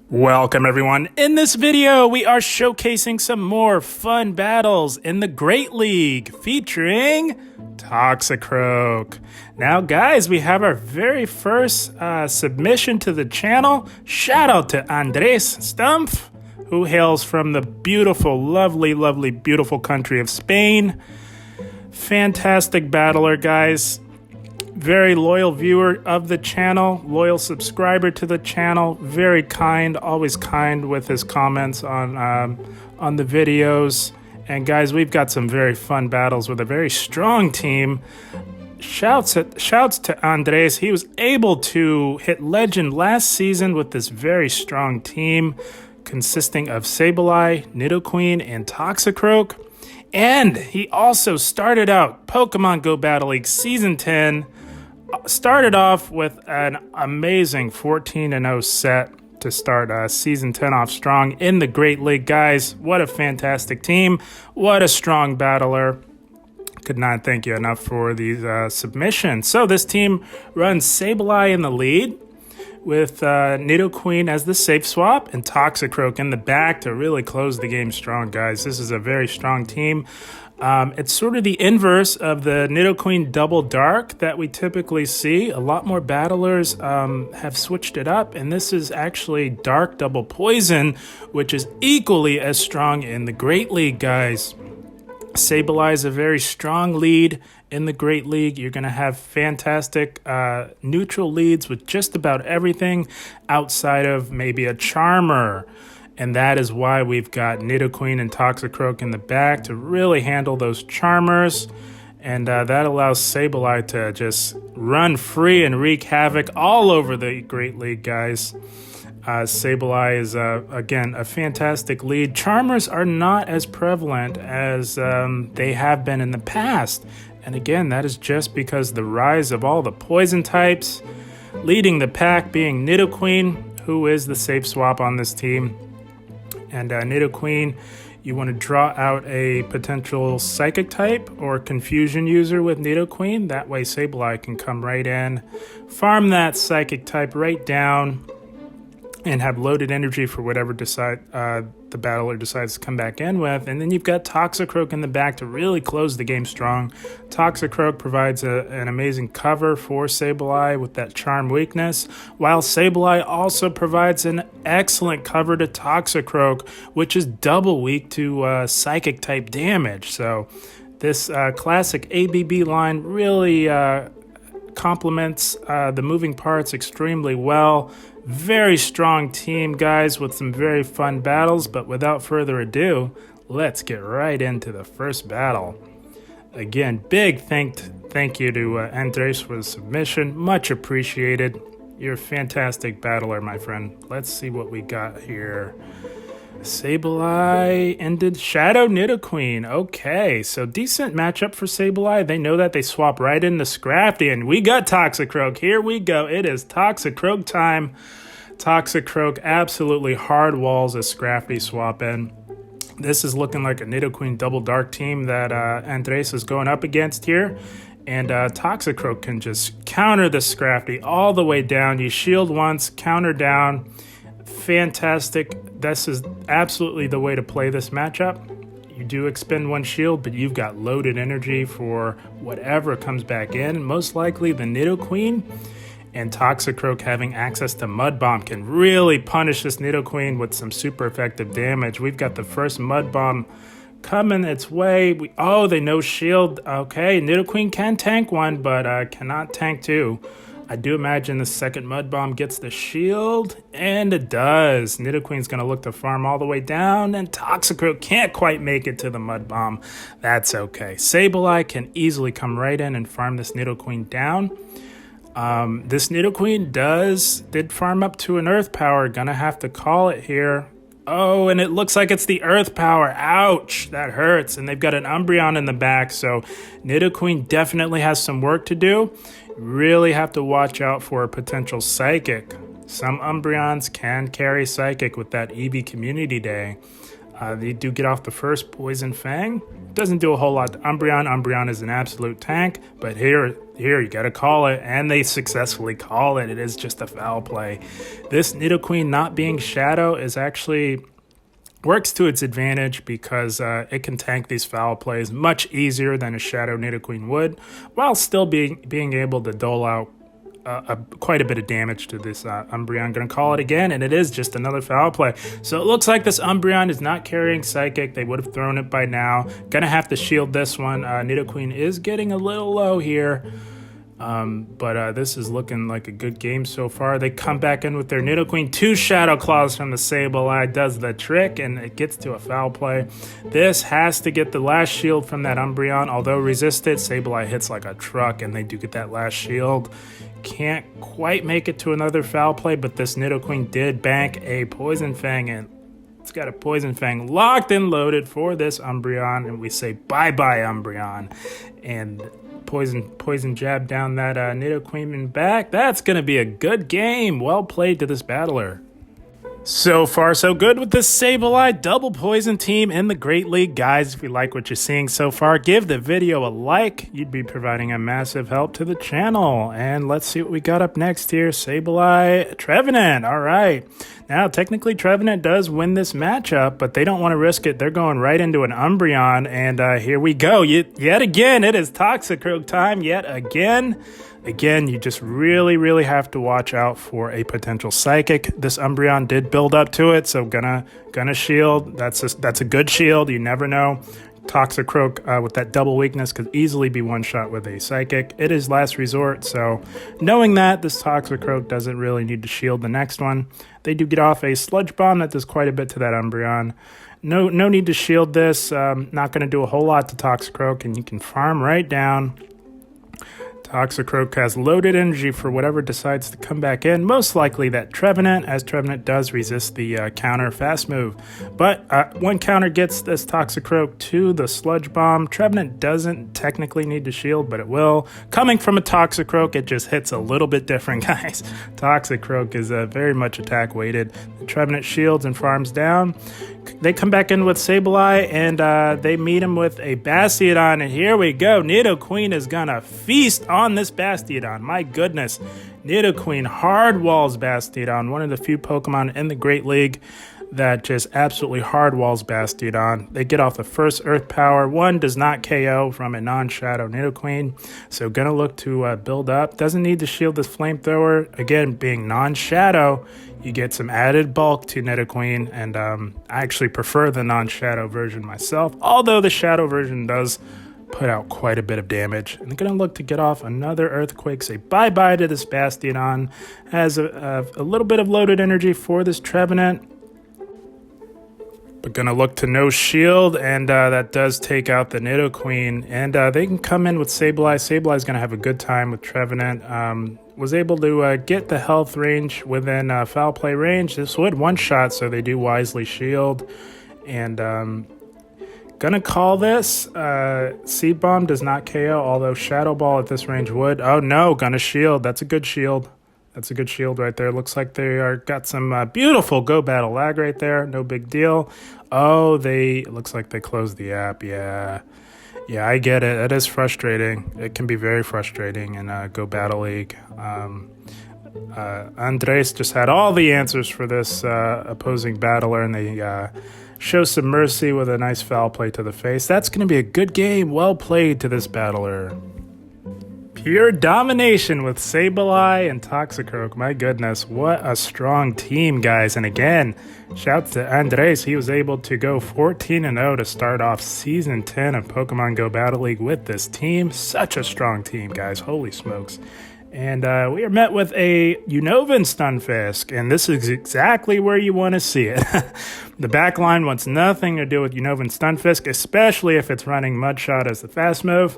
Welcome everyone. In this video, we are showcasing some more fun battles in the Great League featuring Toxicroak. Now guys, we have our very first submission to the channel. Shout out to Andres Stumpf, who hails from the beautiful, lovely, beautiful country of Spain. Fantastic battler, guys. Very loyal viewer of the channel, loyal subscriber to the channel, very kind, always kind with his comments on the videos. And guys, we've got some very fun battles with a very strong team. Shouts to Andres. He was able to hit legend last season with this very strong team consisting of Sableye, Nidoqueen, and Toxicroak. And he also started out Pokemon Go Battle League Season 10. Started off with an amazing 14-0 set to start Season 10 off strong in the Great League. Guys, what a fantastic team. What a strong battler. Could not thank you enough for these submissions. So this team runs Sableye in the lead with Nidoqueen as the safe swap and Toxicroak in the back to really close the game strong, guys. This is a very strong team. It's sort of the inverse of the Nidoqueen Double Dark that we typically see. A lot more battlers have switched it up, and this is actually Dark Double Poison, which is equally as strong in the Great League, guys. Sableye is a very strong lead in the Great League. You're going to have fantastic neutral leads with just about everything outside of maybe a Charmer. And that is why we've got Nidoqueen and Toxicroak in the back to really handle those Charmers. And that allows Sableye to just run free and wreak havoc all over the Great League, guys. Sableye is, again, a fantastic lead. Charmers are not as prevalent as they have been in the past. And again, that is just because the rise of all the poison types, leading the pack being Nidoqueen, who is the safe swap on this team. And Nidoqueen, you want to draw out a potential Psychic type or Confusion user with Nidoqueen. That way Sableye can come right in, farm that Psychic type right down, and have loaded energy for whatever the battler decides to come back in with. And then you've got Toxicroak in the back to really close the game strong. Toxicroak provides an amazing cover for Sableye with that charm weakness, while Sableye also provides an excellent cover to Toxicroak, which is double weak to Psychic type damage. So this classic ABB line really complements the moving parts extremely well. Very strong team, guys, with some very fun battles. But without further ado, let's get right into the first battle. Again, big thank you to Andres for the submission. Much appreciated. You're a fantastic battler, my friend. Let's see what we got here. Sableye ended Shadow Nidoqueen. Okay, so decent matchup for Sableye. They know that they swap right into Scrafty, and we got Toxicroak. Here we go. It is Toxicroak time. Toxicroak absolutely hard walls a Scrafty swap in. This is looking like a Nidoqueen Double Dark team that Andres is going up against here. And Toxicroak can just counter the Scrafty all the way down. You shield once, counter down. Fantastic. This is absolutely the way to play this matchup. You do expend one shield, but you've got loaded energy for whatever comes back in. Most likely the Nidoqueen, and Toxicroak having access to Mud Bomb can really punish this Nidoqueen with some super effective damage. We've got the first Mud Bomb coming its way. They know shield. Okay, Nidoqueen can tank one, but cannot tank two. I do imagine the second Mud Bomb gets the shield, and it does. Nidoqueen's going to look to farm all the way down, and Toxicroak can't quite make it to the Mud Bomb. That's okay. Sableye can easily come right in and farm this Nidoqueen down. This Nidoqueen did farm up to an Earth Power. Gonna have to call it here. Oh, and it looks like it's the Earth Power. Ouch, that hurts. And they've got an Umbreon in the back, so Nidoqueen definitely has some work to do. Really have to watch out for a potential Psychic. Some Umbreons can carry Psychic with that EV Community Day. They do get off the first Poison Fang. Doesn't do a whole lot to Umbreon. Umbreon is an absolute tank, but here you gotta call it, and they successfully call it. It is just a foul play. This Nidoqueen not being Shadow is actually works to its advantage because it can tank these foul plays much easier than a Shadow Nidoqueen would, while still being able to dole out quite a bit of damage to this Umbreon. Gonna call it again, and it is just another foul play. So it looks like this Umbreon is not carrying Psychic. They would have thrown it by now. Gonna have to shield this one. Nidoqueen is getting a little low here. But this is looking like a good game so far. They come back in with their Nidoqueen. 2 Shadow Claws from the Sableye does the trick, and it gets to a foul play. This has to get the last shield from that Umbreon. Although resisted, Sableye hits like a truck, and they do get that last shield. Can't quite make it to another foul play, but this Nidoqueen did bank a Poison Fang, and it's got a Poison Fang locked and loaded for this Umbreon, and we say bye-bye, Umbreon. And poison jab down that Nidoqueen and back. That's going to be a good game. Well played to this battler. So far, so good with the Sableye double poison team in the Great League. Guys, if you like what you're seeing so far, give the video a like. You'd be providing a massive help to the channel. And let's see what we got up next here. Sableye, Trevenant. All right. Now, technically, Trevenant does win this matchup, but they don't want to risk it. They're going right into an Umbreon, and here we go. Yet again, it is Toxicroak time yet again. Again, you just really have to watch out for a potential Psychic. This Umbreon did build up to it, so gonna shield. That's a good shield. You never know. Toxicroak with that double weakness could easily be one shot with a Psychic. It is last resort, so knowing that, this Toxicroak doesn't really need to shield the next one. They do get off a Sludge Bomb that does quite a bit to that Umbreon. No need to shield this. Not going to do a whole lot to Toxicroak, and you can farm right down. Toxicroak has loaded energy for whatever decides to come back in. Most likely that Trevenant, as Trevenant does resist the counter fast move. But one counter gets this Toxicroak to the Sludge Bomb. Trevenant doesn't technically need to shield, but it will. Coming from a Toxicroak, it just hits a little bit different, guys. Toxicroak is very much attack weighted. The Trevenant shields and farms down. They come back in with Sableye, and they meet him with a Bastiodon, and here we go. Nidoqueen is gonna feast on this Bastiodon. My goodness. Nidoqueen hard walls Bastiodon, one of the few Pokemon in the Great League that just absolutely hard walls Bastiodon. They get off the first Earth Power. One does not KO from a non-Shadow Nidoqueen, so gonna look to build up. Doesn't need to shield this Flamethrower. Again, being non-Shadow, you get some added bulk to Nidoqueen, and I actually prefer the non-Shadow version myself, although the Shadow version does put out quite a bit of damage. And they're going to look to get off another Earthquake, say bye-bye to this Bastiodon. Has a little bit of loaded energy for this Trevenant, but going to look to no shield, and that does take out the Nidoqueen. And they can come in with Sableye. Sableye's going to have a good time with Trevenant. Was able to get the health range within foul play range. This would one-shot, so they do wisely shield. And gonna call this. Seed Bomb does not KO, although Shadow Ball at this range would. Oh no, gonna shield. That's a good shield. That's a good shield right there. Looks like they got some beautiful Go Battle lag right there. No big deal. Oh, looks like they closed the app. Yeah, I get it. It is frustrating. It can be very frustrating in Go Battle League. Andres just had all the answers for this opposing battler, and they show some mercy with a nice foul play to the face. That's going to be a good game. Well played to this battler. Pure domination with Sableye and Toxicroak. My goodness, what a strong team, guys. And again, shouts to Andres. He was able to go 14-0 to start off Season 10 of Pokemon Go Battle League with this team. Such a strong team, guys. Holy smokes. And we are met with a Unova Stunfisk, and this is exactly where you want to see it. The back line wants nothing to do with Unova Stunfisk, especially if it's running Mudshot as the fast move.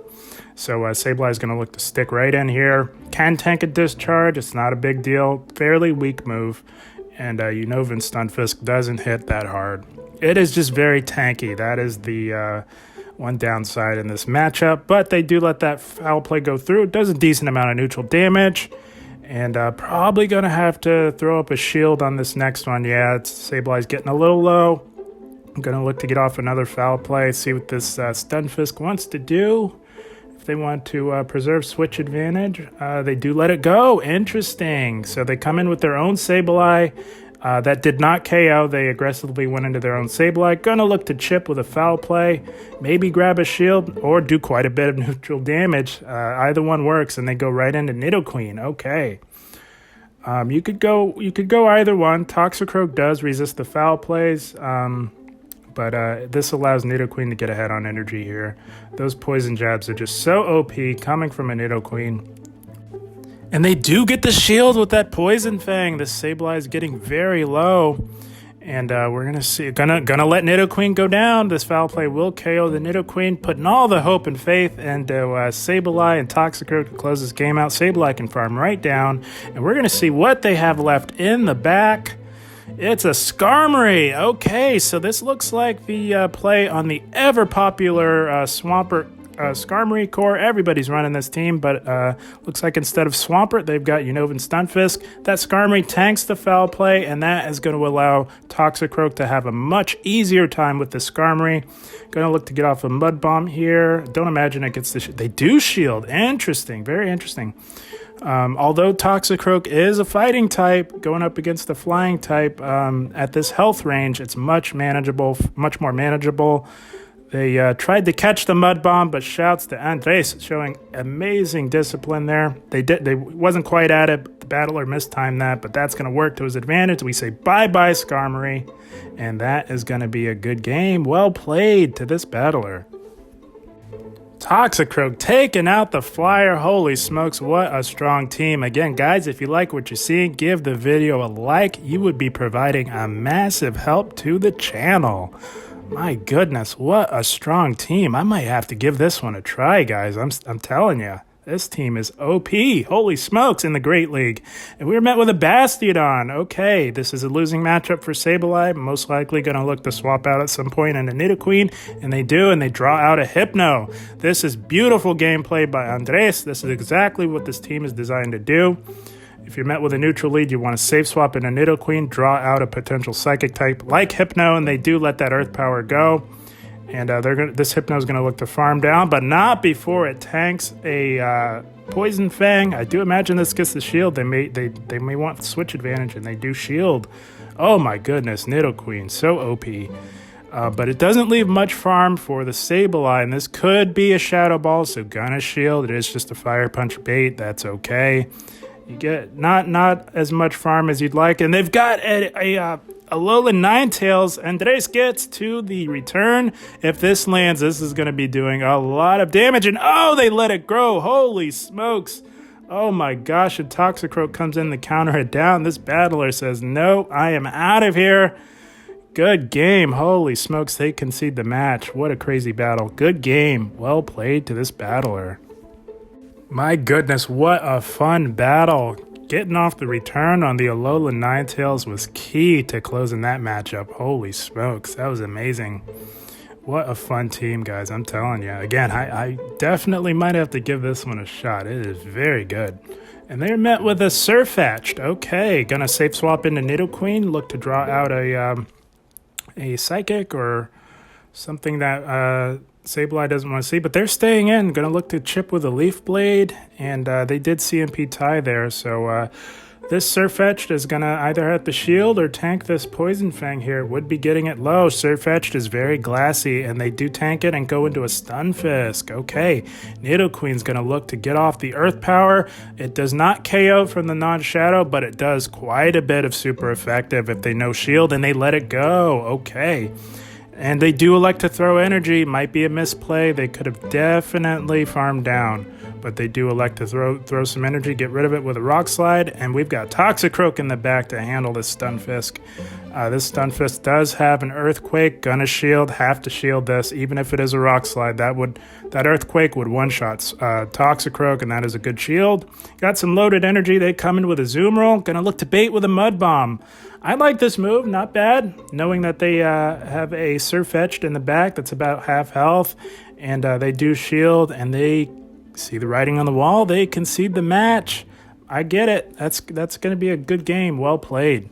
So Sableye is going to look to stick right in here. Can tank a Discharge. It's not a big deal. Fairly weak move. And Unova Stunfisk doesn't hit that hard. It is just very tanky. That is the one downside in this matchup, but they do let that foul play go through. It does a decent amount of neutral damage, and probably going to have to throw up a shield on this next one. Yeah, Sableye's getting a little low. I'm going to look to get off another foul play, see what this Stunfisk wants to do. If they want to preserve switch advantage, they do let it go. Interesting. So they come in with their own Sableye. That did not KO. They aggressively went into their own Sableye. Gonna look to chip with a foul play. Maybe grab a shield or do quite a bit of neutral damage. Either one works, and they go right into Nidoqueen. Okay. You could go either one. Toxicroak does resist the foul plays, but this allows Nidoqueen to get ahead on energy here. Those poison jabs are just so OP coming from a Nidoqueen. And they do get the shield with that Poison Fang. This Sableye is getting very low. And we're going to see, gonna let Nidoqueen go down. This foul play will KO the Nidoqueen, putting all the hope and faith into Sableye and Toxicroak to close this game out. Sableye can farm right down. And we're going to see what they have left in the back. It's a Skarmory. Okay, so this looks like the play on the ever-popular Swampert Skarmory core. Everybody's running this team, but looks like instead of Swampert, they've got Unova and Stunfisk. That Skarmory tanks the foul play, and that is going to allow Toxicroak to have a much easier time with the Skarmory. Going to look to get off a Mud Bomb here. Don't imagine it gets the they do shield. Interesting, very interesting. Although Toxicroak is a fighting type, going up against the flying type at this health range, it's much more manageable. They tried to catch the Mud Bomb, but shouts to Andres, showing amazing discipline there. They wasn't quite at it. The battler mistimed that, but that's going to work to his advantage. We say bye-bye, Skarmory, and that is going to be a good game. Well played to this battler. Toxicroak taking out the flyer. Holy smokes, what a strong team. Again, guys, if you like what you're seeing, give the video a like. You would be providing a massive help to the channel. My goodness, what a strong team. I might have to give this one a try, guys. I'm telling you, this team is OP. Holy smokes, in the Great League. And we were met with a Bastiodon. Okay, this is a losing matchup for Sableye. Most likely going to look to swap out at some point into Nidoqueen. And they do, and they draw out a Hypno. This is beautiful gameplay by Andres. This is exactly what this team is designed to do. If you're met with a neutral lead, you want to safe swap in a Nidoqueen, draw out a potential Psychic type like Hypno, and they do let that Earth Power go. And this Hypno is going to look to farm down, but not before it tanks a Poison Fang. I do imagine this gets the shield. They may want switch advantage, and they do shield. Oh my goodness, Nidoqueen, so OP. But it doesn't leave much farm for the Sableye, and this could be a Shadow Ball, so gonna shield. It is just a Fire Punch bait. That's okay. You get not as much farm as you'd like, and they've got a Alolan Ninetales. Andres gets to the return. If this lands, this is going to be doing a lot of damage, and oh, they let it grow. Holy smokes. Oh my gosh, and Toxicroak comes in to counter it down. This battler says, no, I am out of here. Good game. Holy smokes, they concede the match. What a crazy battle. Good game. Well played to this battler. My goodness, what a fun battle. Getting off the return on the Alolan Ninetales was key to closing that matchup. Holy smokes, that was amazing. What a fun team, guys, I'm telling you. Again, I definitely might have to give this one a shot. It is very good. And they're met with a Surfetched. Okay, gonna safe swap into Nidoqueen, look to draw out a Psychic or something that Sableye doesn't want to see, but they're staying in. Going to look to chip with a Leaf Blade, and they did CMP tie there, so this Surfetched is going to either have to shield or tank this Poison Fang here. Would be getting it low. Surfetched is very glassy, and they do tank it and go into a Stunfisk. Okay, Nidoqueen's going to look to get off the Earth Power. It does not KO from the non-shadow, but it does quite a bit of super effective if they no shield, and they let it go. Okay. And they do elect to throw energy. Might be a misplay. They could have definitely farmed down. But they do elect to throw some energy, get rid of it with a Rock Slide. And we've got Toxicroak in the back to handle this Stunfisk. This Stunfisk does have an Earthquake. Gonna shield. Have to shield this. Even if it is a Rock Slide, that Earthquake would one-shot Toxicroak, and that is a good shield. Got some loaded energy. They come in with a Zoom Roll. Gonna look to bait with a Mud Bomb. I like this move, not bad, knowing that they have a Surfetched in the back that's about half health, and they do shield, and they see the writing on the wall. They concede the match. I get it. That's going to be a good game. Well played.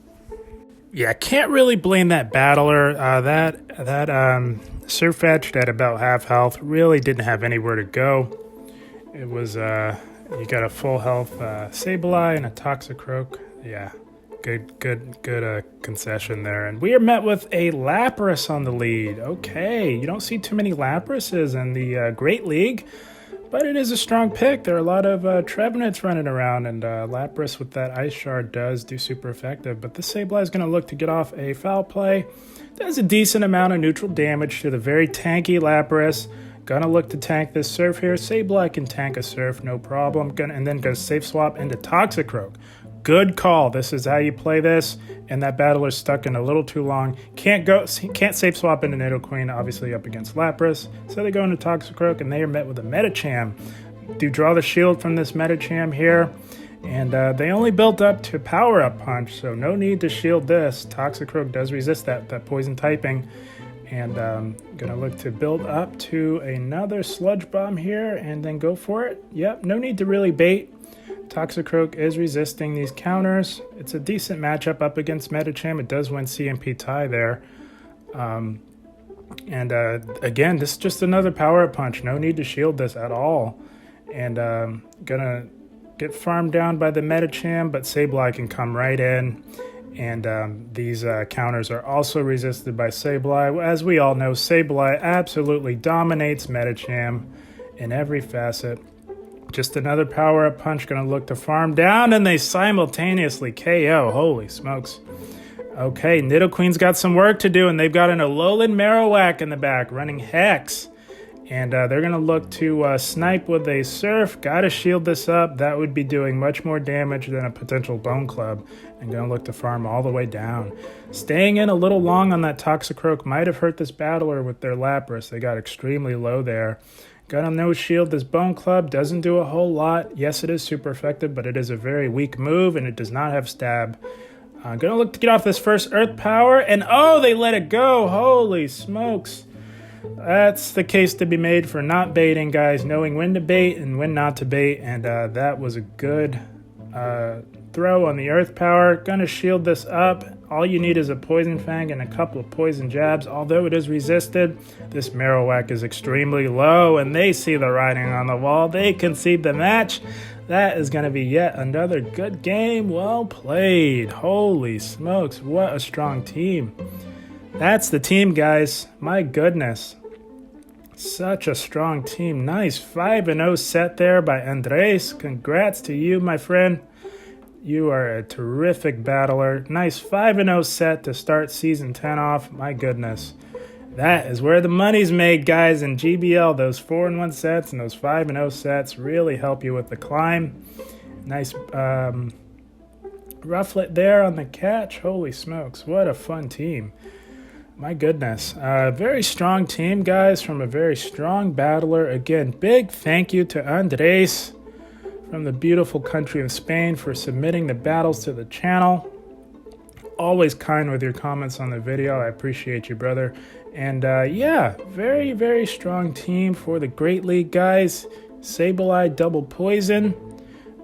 Yeah, can't really blame that battler. That Surfetched at about half health really didn't have anywhere to go. It was you got a full health Sableye and a Toxicroak. Yeah, good concession there. And we are met with a Lapras on the lead. Okay, you don't see too many Laprases in the Great League, but it is a strong pick. There are a lot of Trevenants running around, and Lapras with that Ice Shard does do super effective. But this Sableye is going to look to get off a foul play. Does a decent amount of neutral damage to the very tanky Lapras. Gonna look to tank this Surf here. Sableye can tank a Surf, no problem. And then gonna safe swap into Toxicroak. Good call. This is how you play this. And that battler's stuck in a little too long. Can't safe swap into Nidoqueen, obviously up against Lapras. So they go into Toxicroak, and they are met with a Medicham. Do draw the shield from this Medicham here. And they only built up to Power Up Punch, so no need to shield this. Toxicroak does resist that poison typing. And gonna look to build up to another Sludge Bomb here and then go for it. Yep, no need to really bait. Toxicroak is resisting these counters. It's a decent matchup up against Medicham. It does win CMP tie there. Again, this is just another Power Up Punch. No need to shield this at all. And gonna get farmed down by the Medicham, but Sableye can come right in. And these counters are also resisted by Sableye. As we all know, Sableye absolutely dominates Medicham in every facet. Just another power-up punch going to look to farm down, and they simultaneously KO. Holy smokes. Okay, Nidoqueen's got some work to do, and they've got an Alolan Marowak in the back running Hex. And they're going to look to snipe with a Surf. Got to shield this up. That would be doing much more damage than a potential Bone Club. And going to look to farm all the way down. Staying in a little long on that Toxicroak might have hurt this battler with their Lapras. They got extremely low there. Gonna no shield this Bone Club. Doesn't do a whole lot. Yes, it is super effective, but it is a very weak move, and it does not have stab. Gonna look to get off this first Earth Power. And oh, they let it go. Holy smokes. That's the case to be made for not baiting, guys. Knowing when to bait and when not to bait. And that was a good throw on the Earth Power. Gonna shield this up. All you need is a Poison Fang and a couple of Poison Jabs. Although it is resisted, this Marowak is extremely low, and they see the writing on the wall. They concede the match. That is going to be yet another good game. Well played. Holy smokes, what a strong team. That's the team, guys. My goodness. Such a strong team. Nice 5-0 set there by Andres. Congrats to you, my friend. You are a terrific battler. Nice 5-0 set to start Season 10 off. My goodness. That is where the money's made, guys, in GBL. Those 4-1 sets and those 5-0 sets really help you with the climb. Nice Rufflet there on the catch. Holy smokes, what a fun team. My goodness. Very strong team, guys, from a very strong battler. Again, big thank you to Andres from the beautiful country of Spain for submitting the battles to the channel. Always kind with your comments on the video. I appreciate you, brother. And yeah, very, very strong team for the Great League, guys. Sableye double poison.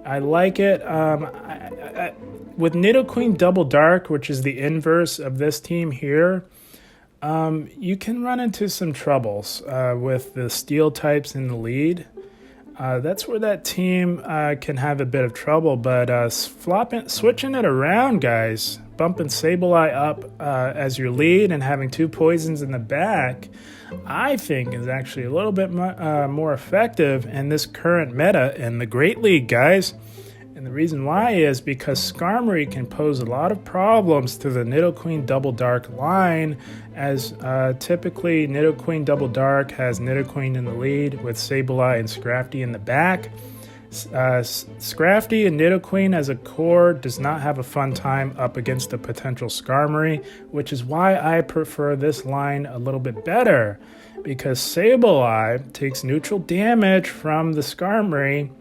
I like it. With Nidoqueen double dark, which is the inverse of this team here, you can run into some troubles with the steel types in the lead. That's where that team can have a bit of trouble, but switching it around, guys, bumping Sableye up as your lead and having two poisons in the back, I think is actually a little bit more effective in this current meta in the Great League, guys. And the reason why is because Skarmory can pose a lot of problems to the Nidoqueen Double Dark line, as typically Nidoqueen Double Dark has Nidoqueen in the lead with Sableye and Scrafty in the back. Scrafty and Nidoqueen as a core does not have a fun time up against a potential Skarmory, which is why I prefer this line a little bit better, because Sableye takes neutral damage from the Skarmory.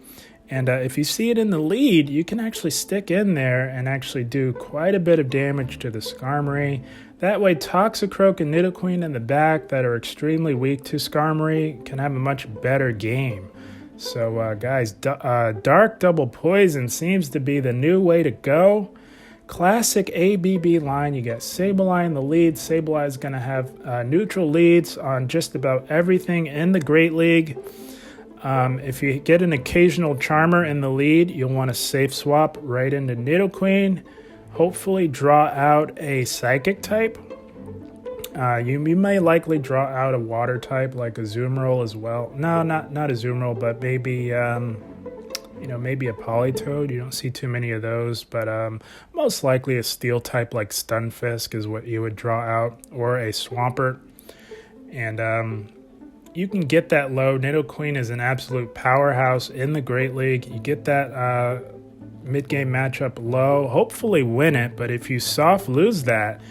And if you see it in the lead, you can actually stick in there and actually do quite a bit of damage to the Skarmory. That way, Toxicroak and Nidoqueen in the back that are extremely weak to Skarmory can have a much better game. So, guys, Dark Double Poison seems to be the new way to go. classic ABB line. You got Sableye in the lead. Sableye is going to have neutral leads on just about everything in the Great League. If you get an occasional Charmer in the lead, you'll want to safe swap right into Nidoqueen. Hopefully draw out a Psychic type. You may likely draw out a Water type like a Azumarill as well. No, not a Azumarill, but maybe maybe a Politoed. You don't see too many of those, but most likely a Steel type like Stunfisk is what you would draw out, or a Swampert. And you can get that low. Nidoqueen is an absolute powerhouse in the Great League. You get that mid-game matchup low, hopefully win it, but if you soft lose that,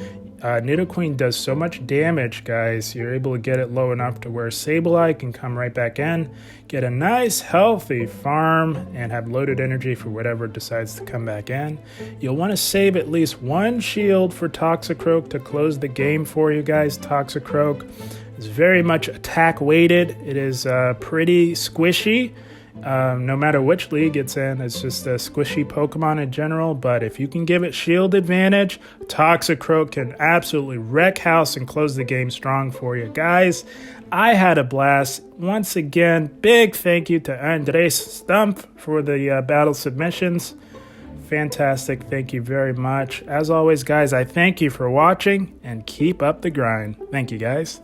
Nidoqueen does so much damage, guys. You're able to get it low enough to where Sableye can come right back in, get a nice healthy farm, and have loaded energy for whatever decides to come back in. You'll want to save at least one shield for Toxicroak to close the game for you guys. Toxicroak is very much attack weighted. It is pretty squishy. No matter which league it's in, it's just a squishy Pokemon in general, but if you can give it shield advantage, Toxicroak can absolutely wreck house and close the game strong for you. Guys, I had a blast. Once again, big thank you to Andres Stump for the battle submissions. Fantastic. Thank you very much. As always, guys, I thank you for watching and keep up the grind. Thank you, guys.